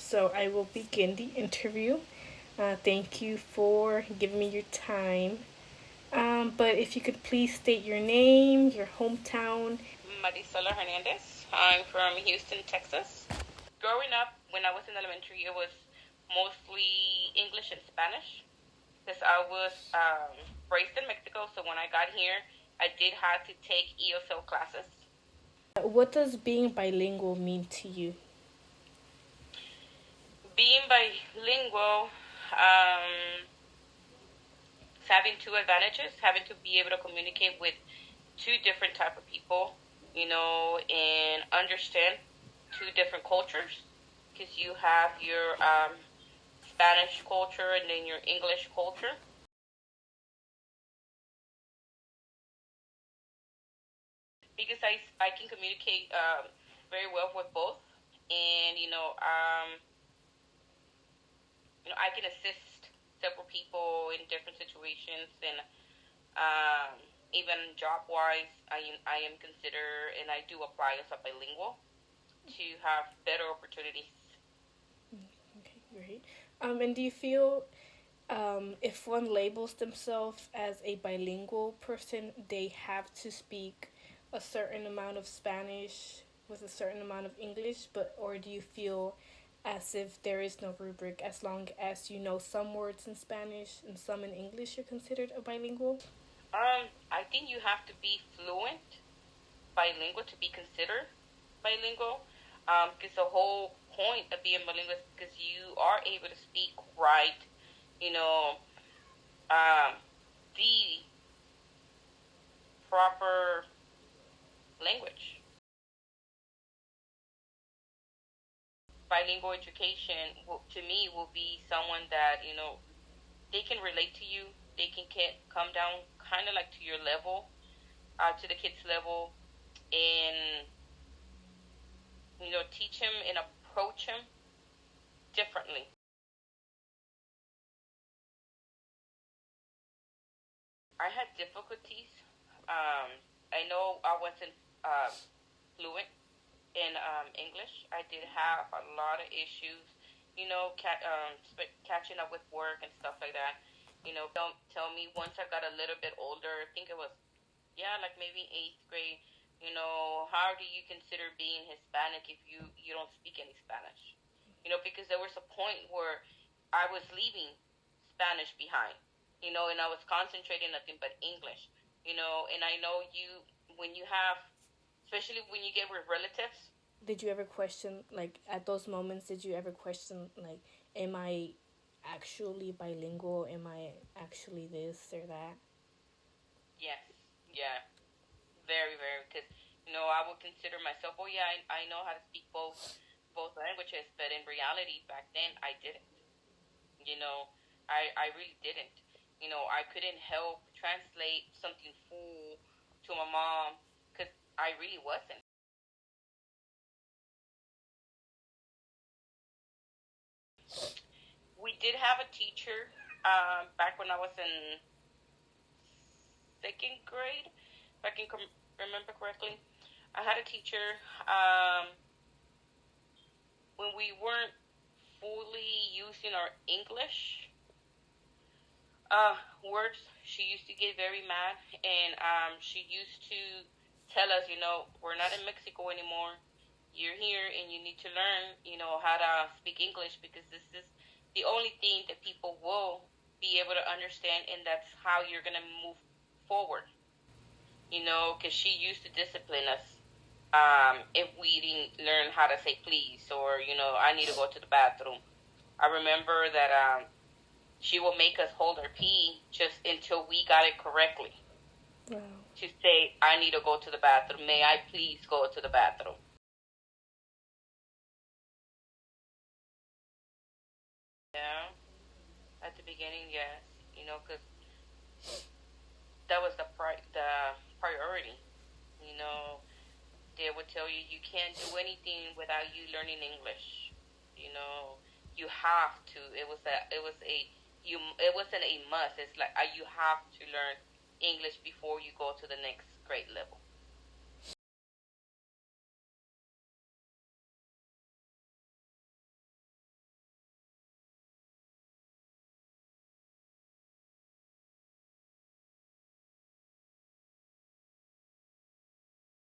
So I will begin the interview. Thank you for giving me your time. But if you could please state your name, your hometown. Maricela Hernandez. I'm from Houston, Texas. Growing up, when I was in elementary, it was mostly English and Spanish because I was raised in Mexico. So when I got here, I did have to take ESL classes. What does being bilingual mean to you? Being bilingual, having two advantages: having to be able to communicate with two different type of people, and understand two different cultures, because you have your Spanish culture and then your English culture. Because I can communicate very well with both, and I can assist several people in different situations, and even job wise, I am considered, and I do apply as a bilingual to have better opportunities. Okay, great. And do you feel if one labels themselves as a bilingual person, they have to speak a certain amount of Spanish with a certain amount of English, or do you feel as if there is no rubric as long as you know some words in Spanish and some in English, you're considered a bilingual? I think you have to be fluent bilingual to be considered bilingual. Because the whole point of being bilingual is because you are able to speak right, the proper language. Bilingual education, to me, will be someone that, they can relate to you. They can come down kind of like to your level, to the kids' level, and, teach him and approach him differently. I had difficulties. I know I wasn't fluent in English. I did have a lot of issues, catching up with work and stuff like that. Don't tell me once I got a little bit older, I think it was, yeah, like maybe eighth grade, how do you consider being Hispanic if you don't speak any Spanish? Because there was a point where I was leaving Spanish behind, and I was concentrating nothing but English, and I know when you have, especially when you get with relatives. Did you ever question, like, at those moments, did you ever question, like, am I actually bilingual? Am I actually this or that? Yes, yeah, very, very, because, I would consider myself, oh, yeah, I know how to speak both languages, but in reality, back then, I didn't, you know, I really didn't. I couldn't help translate something full to my mom, because I really wasn't. We did have a teacher back when I was in second grade, if I can remember correctly. I had a teacher when we weren't fully using our English words. She used to get very mad, and she used to tell us, we're not in Mexico anymore. You're here, and you need to learn, how to speak English, because this is the only thing that people will be able to understand, and that's how you're gonna move forward. Because she used to discipline us if we didn't learn how to say please, or I need to go to the bathroom. I remember that she will make us hold our pee just until we got it correctly. Wow. To say, I need to go to the bathroom. May I please go to the bathroom? Yeah, at the beginning, yes. Because that was the priority. You know, they would tell you you can't do anything without you learning English. You know, you have to. It wasn't a must. It's like you have to learn English before you go to the next grade level.